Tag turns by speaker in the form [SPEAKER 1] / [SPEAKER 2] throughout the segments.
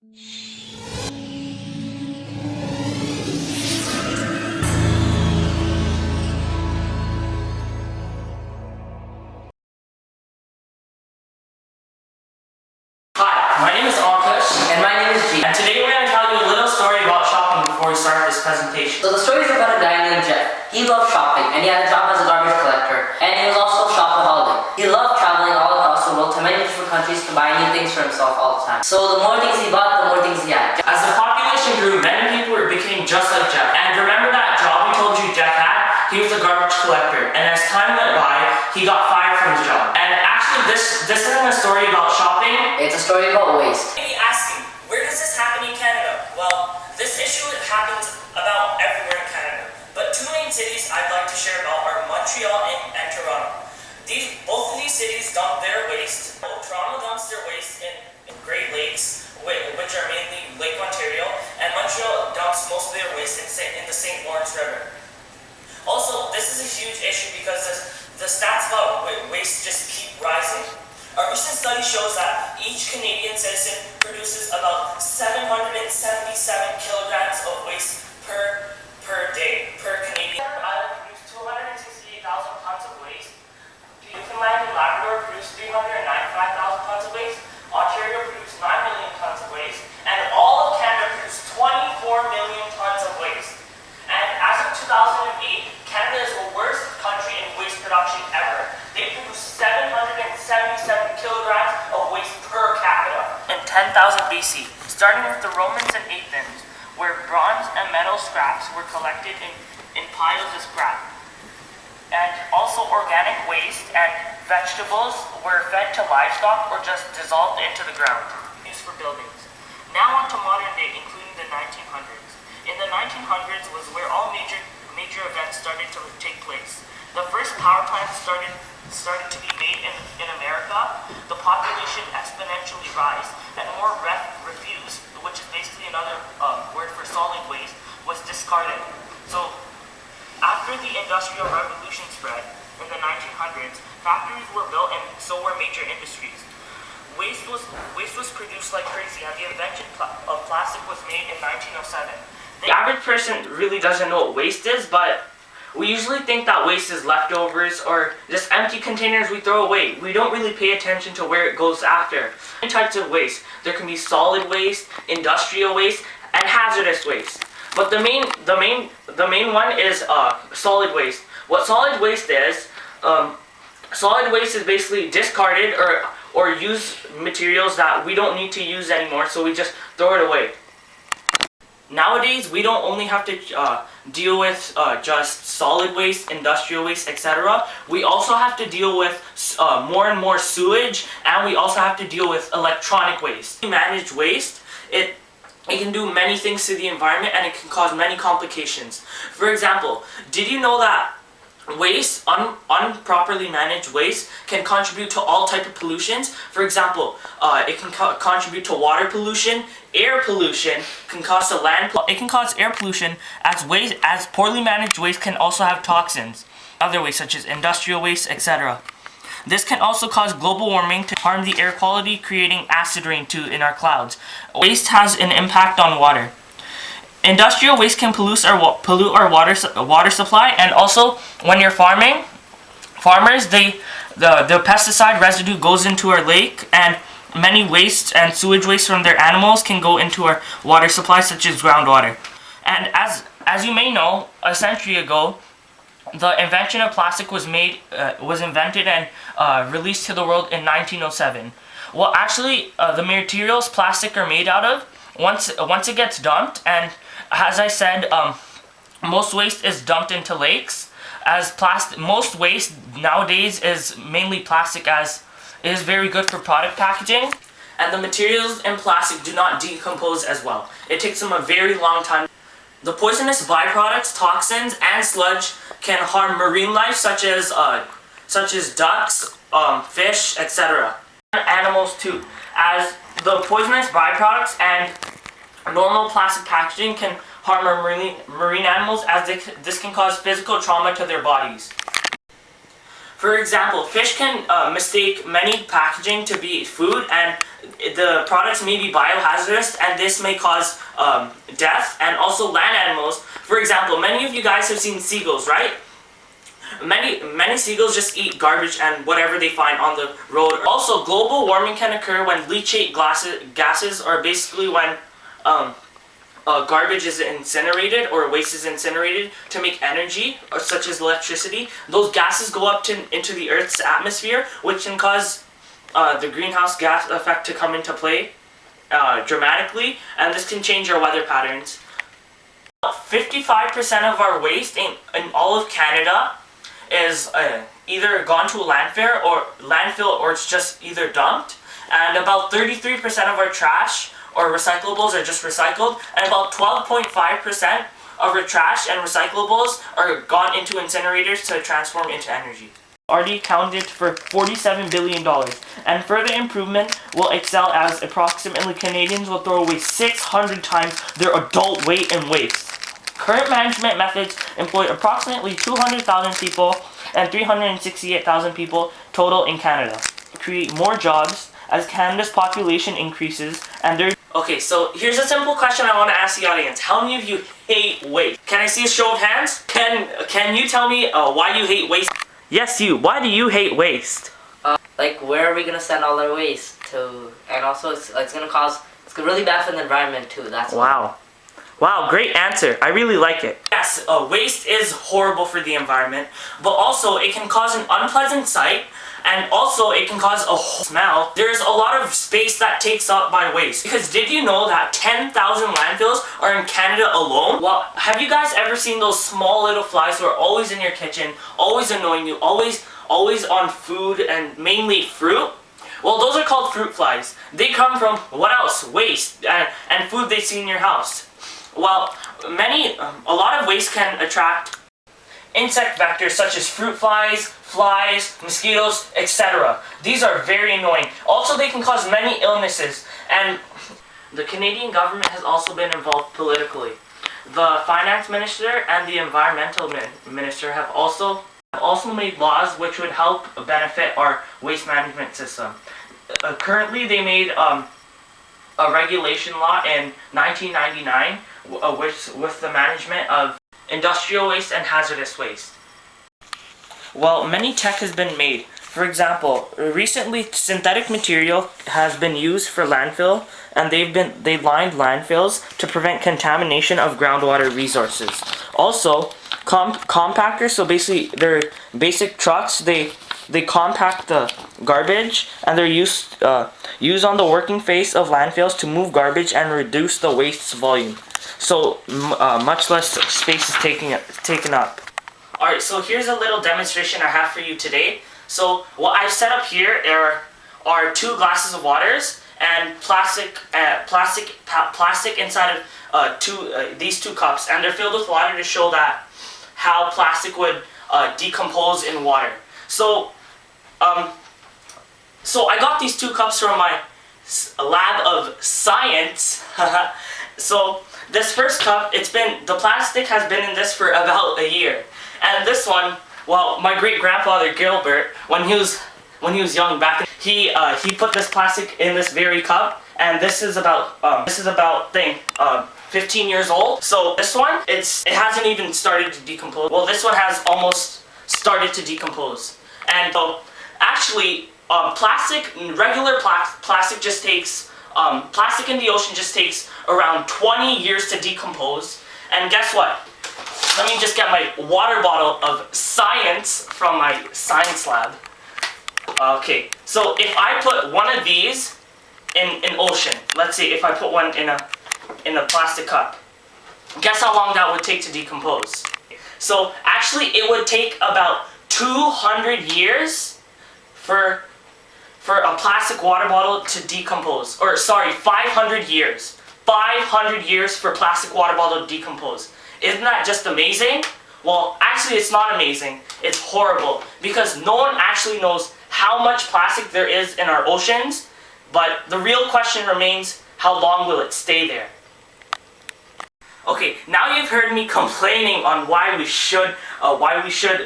[SPEAKER 1] Hi, my name is Ankush.
[SPEAKER 2] And my name is G.
[SPEAKER 1] And today we're going to tell you a little story about shopping before we start this presentation.
[SPEAKER 2] So the story is about a guy named Jeff. He loved shopping and he had a job as a garbage collector. And he was also a shopaholic. He loved traveling all across the world to many different countries to buy new things for himself all the time. So the more things he bought, the more things he had.
[SPEAKER 1] As the population grew, many people became just like Jeff. And remember that job we told you Jeff had? He was a garbage collector. And as time went by, he got fired from his job. And actually this isn't a story about shopping.
[SPEAKER 2] It's a story about waste.
[SPEAKER 1] You may be asking, where does this happen in Canada? Well, this issue happens about everywhere in Canada. But two main cities I'd like to share about are Montreal and Toronto. Both of these cities dump their waste. Toronto dumps their waste in Great Lakes, which are mainly Lake Ontario, and Montreal dumps most of their waste in the St. Lawrence River. Also, this is a huge issue because the stats about waste just keep rising. A recent study shows that each Canadian citizen produces about 777 kilograms of waste per day, per Canadian. Ireland produced 268,000 tons of waste. Newfoundland and Labrador produced 395,000 tons of waste. Ontario produced 9 million tons of waste. And all of Canada produced 24 million tons of waste. And as of 2008, Canada is the worst country in waste production ever. They produce 777 kilograms of waste per capita. In 10,000 BC, starting with the Romans and Athens, where bronze and metal scraps were collected in piles of scrap. And also organic waste and vegetables were fed to livestock or just dissolved into the ground, used for buildings. Now on to modern day, including the 1900s. In the 1900s was where all major events started to take place. The first power plants started to be made in America. The population exponentially rise, and more refuse, which is basically another word for solid waste, was discarded. So after the Industrial Revolution spread in the 1900s, factories were built and so were major industries. Waste was produced like crazy, and the invention of plastic was made in 1907. The average person really doesn't know what waste is, but we usually think that waste is leftovers or just empty containers we throw away. We don't really pay attention to where it goes after. Many types of waste. There can be solid waste, industrial waste, and hazardous waste. But the main one is solid waste. What solid waste is basically discarded or used materials that we don't need to use anymore, so we just throw it away. Nowadays, we don't only have to deal with just solid waste, industrial waste, etc. We also have to deal with more and more sewage, and we also have to deal with electronic waste. To manage waste, it can do many things to the environment, and it can cause many complications. For example, did you know that waste, unproperly managed waste, can contribute to all types of pollutions? For example, it can contribute to water pollution, air pollution, can cause it can cause air pollution as poorly managed waste can also have toxins. Other waste such as industrial waste, etc. This can also cause global warming to harm the air quality, creating acid rain in our clouds. Waste has an impact on water. Industrial waste can pollute our water supply, and also when you're farmers, the pesticide residue goes into our lake, and many waste and sewage waste from their animals can go into our water supply, such as groundwater. And as you may know, a century ago, the invention of plastic was invented and released to the world in 1907. Well, actually, the materials plastic are made out of, once it gets dumped, and as I said, most waste is dumped into lakes. Most waste nowadays is mainly plastic, as it is very good for product packaging, and the materials in plastic do not decompose as well. It takes them a very long time. The poisonous byproducts, toxins, and sludge can harm marine life, such as ducks, fish, etc. Animals too, as the poisonous byproducts and normal plastic packaging can harm our marine animals, as this can cause physical trauma to their bodies. For example, fish can mistake many packaging to be food, and the products may be biohazardous, and this may cause death. And also land animals. For example, many of you guys have seen seagulls, right? Many seagulls just eat garbage and whatever they find on the road. Also, global warming can occur when leachate gases, or basically when garbage is incinerated or waste is incinerated to make energy, or such as electricity. Those gases go up into the Earth's atmosphere, which can cause the greenhouse gas effect to come into play dramatically, and this can change our weather patterns. 55% of our waste in all of Canada is either gone to a landfill or it's just either dumped, and about 33% of our trash or recyclables are just recycled, and about 12.5% of our trash and recyclables are gone into incinerators to transform into energy. Already accounted for $47 billion, and further improvement will excel as approximately Canadians will throw away 600 times their adult weight in waste. Current management methods employ approximately 200,000 people and 368,000 people total in Canada. Create more jobs as Canada's population increases and there. Okay, so here's a simple question I want to ask the audience. How many of you hate waste? Can I see a show of hands? Can you tell me why you hate waste? Yes, you. Why do you hate waste?
[SPEAKER 2] Like, where are we gonna send all our waste to? And also, it's really bad for the environment too. That's
[SPEAKER 1] wow. Wow, great answer. I really like it. Yes, waste is horrible for the environment, but also it can cause an unpleasant sight, and also it can cause a smell. There's a lot of space that takes up by waste. Because did you know that 10,000 landfills are in Canada alone? Well, have you guys ever seen those small little flies who are always in your kitchen, always annoying you, always on food and mainly fruit? Well, those are called fruit flies. They come from, what else? Waste and food they see in your house. Well, a lot of waste can attract insect vectors such as fruit flies, mosquitoes, etc. These are very annoying. Also, they can cause many illnesses, and the Canadian government has also been involved politically. The finance minister and the environmental minister have also made laws which would help benefit our waste management system. Currently, they made a regulation law in 1999 with the management of industrial waste and hazardous waste. Well, many tech has been made. For example, recently synthetic material has been used for landfill, and they've lined landfills to prevent contamination of groundwater resources. Also, compactors, so basically they're basic trucks, they compact the garbage, and they're used on the working face of landfills to move garbage and reduce the waste volume. So much less space is taken up. Alright, so here's a little demonstration I have for you today. So what I've set up here are 2 glasses of waters and plastic inside of these 2 cups, and they're filled with water to show that how plastic would decompose in water. So I got these 2 cups from my lab of science. So this first cup, the plastic has been in this for about a year. And this one, well, my great-grandfather Gilbert, when he was young back, he put this plastic in this very cup, and this is about 15 years old. So this one, it hasn't even started to decompose. Well, this one has almost started to decompose. And so actually, regular plastic just takes plastic in the ocean just takes around 20 years to decompose. And guess what? Let me just get my water bottle of science from my science lab. Okay, so if I put one of these in an ocean, let's say if I put one in a plastic cup, guess how long that would take to decompose? So actually it would take about 200 years for a plastic water bottle to decompose. Or sorry, 500 years. 500 years for plastic water bottle to decompose. Isn't that just amazing? Well, actually it's not amazing. It's horrible, because no one actually knows how much plastic there is in our oceans, but the real question remains, how long will it stay there? Okay, now you've heard me complaining on why we should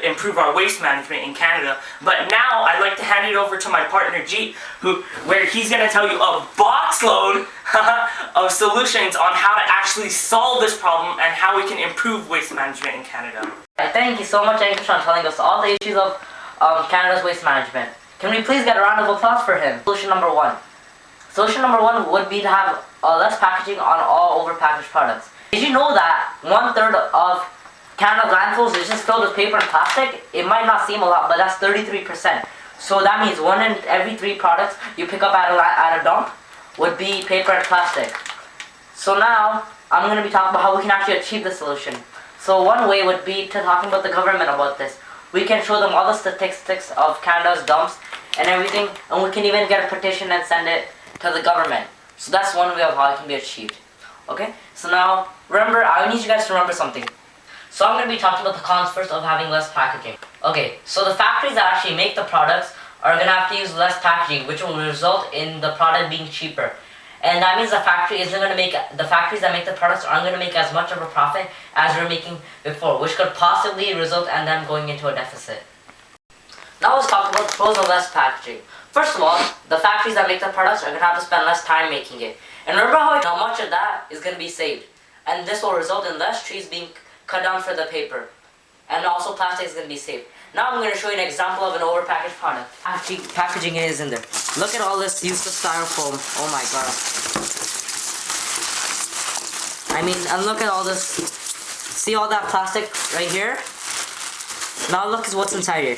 [SPEAKER 1] improve our waste management in Canada. But now I'd like to hand it over to my partner G, where he's gonna tell you a boxload of solutions on how to actually solve this problem and how we can improve waste management in Canada.
[SPEAKER 2] Thank you so much, Ankush, for telling us all the issues of Canada's waste management. Can we please get a round of applause for him? Solution number one. Solution number one would be to have less packaging on all overpackaged products. Did you know that 1/3 of Canada's landfills is just filled with paper and plastic? It might not seem a lot, but that's 33%. So that means 1 in every 3 products you pick up at a dump would be paper and plastic. So now I'm going to be talking about how we can actually achieve this solution. So one way would be to talking about the government about this. We can show them all the statistics of Canada's dumps and everything, and we can even get a petition and send it to the government. So that's one way of how it can be achieved. Okay, so now remember, I need you guys to remember something. So I'm going to be talking about the cons first of having less packaging. Okay, so the factories that actually make the products are going to have to use less packaging, which will result in the product being cheaper. And that means the factories that make the products aren't going to make as much of a profit as they were making before, which could possibly result in them going into a deficit. Now let's talk about the pros of less packaging. First of all, the factories that make the products are going to have to spend less time making it. And remember how much of that is going to be saved. And this will result in less trees being cut down for the paper. And also plastic is going to be saved. Now I'm going to show you an example of an overpackaged product. Actually, packaging is in there. Look at all this useless styrofoam. Oh my god. I mean, and look at all this. See all that plastic right here? Now look at what's inside here.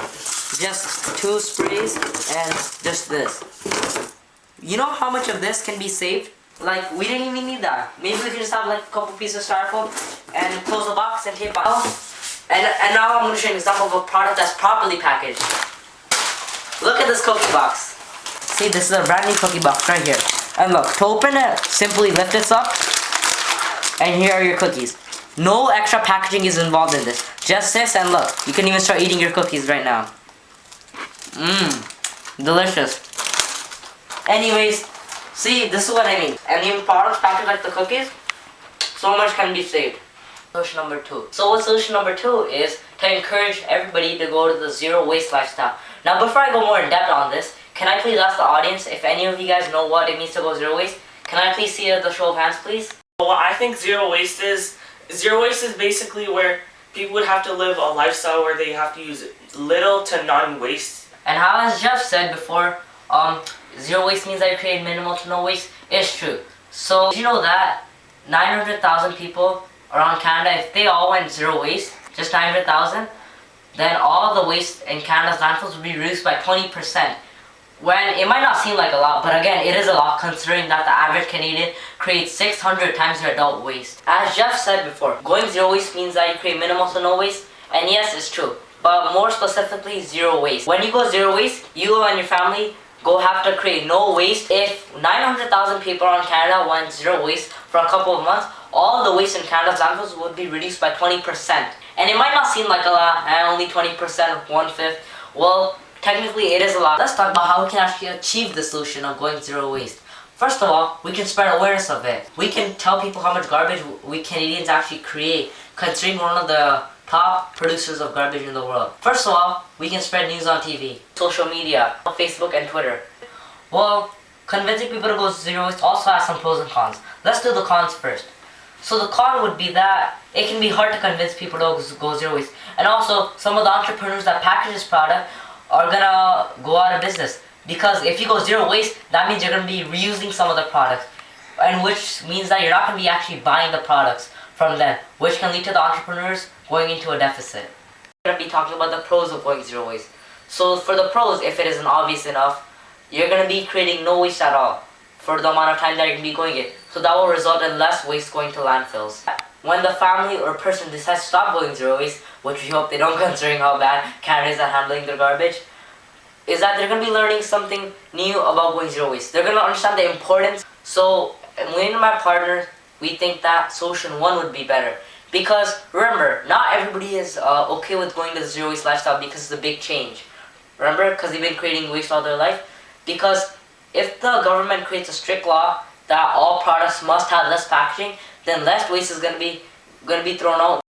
[SPEAKER 2] Just 2 sprays and just this. You know how much of this can be saved? Like, we didn't even need that. Maybe we can just have like a couple pieces of styrofoam and close the box and tape on. And now I'm going to show you an example of a product that's properly packaged. Look at this cookie box. See, this is a brand new cookie box right here. And look, to open it, simply lift this up. And here are your cookies. No extra packaging is involved in this. Just this, and look, you can even start eating your cookies right now. Delicious. Anyways, see, this is what I mean. And even products packaged like the cookies, so much can be saved. Solution number 2. So what solution number 2 is to encourage everybody to go to the zero waste lifestyle. Now before I go more in depth on this, can I please ask the audience if any of you guys know what it means to go zero waste? Can I please see the show of hands, please?
[SPEAKER 1] What I think zero waste is basically where people would have to live a lifestyle where they have to use little to none waste.
[SPEAKER 2] And how, as Jeff said before, zero waste means that you create minimal to no waste. It's true. So did you know that 900,000 people around Canada, if they all went zero waste, just 900,000, then all the waste in Canada's landfills would be reduced by 20%. When it might not seem like a lot, but again, it is a lot considering that the average Canadian creates 600 times their adult waste. As Jeff said before, going zero waste means that you create minimal to no waste, and yes, it's true. But more specifically, zero waste. When you go zero waste, you and your family have to create no waste. If 900,000 people around Canada went zero waste for a couple of months, all the waste in Canada's landfills would be reduced by 20%. And it might not seem like a lot, and only 20%, 1/5. Well, technically it is a lot. Let's talk about how we can actually achieve the solution of going zero waste. First of all, we can spread awareness of it. We can tell people how much garbage we Canadians actually create, considering we're one of the top producers of garbage in the world. First of all, we can spread news on TV, social media, Facebook and Twitter. Well, convincing people to go zero waste also has some pros and cons. Let's do the cons first. So the con would be that it can be hard to convince people to go zero waste. And also, some of the entrepreneurs that package this product are gonna go out of business. Because if you go zero waste, that means you're gonna be reusing some of the products. And which means that you're not gonna be actually buying the products from them, which can lead to the entrepreneurs going into a deficit. We're gonna be talking about the pros of going zero waste. So for the pros, if it isn't obvious enough, you're gonna be creating no waste at all for the amount of time that you're gonna be going it. So that will result in less waste going to landfills. When the family or person decides to stop going zero waste, which we hope they don't considering how bad Canada is at handling their garbage, is that they're going to be learning something new about going zero waste. They're going to understand the importance. So me and my partner, we think that solution 1 would be better. Because remember, not everybody is okay with going to the zero waste lifestyle because it's a big change. Remember, because they've been creating waste all their life. Because if the government creates a strict law that all products must have less packaging, then less waste is going to be gonna be thrown out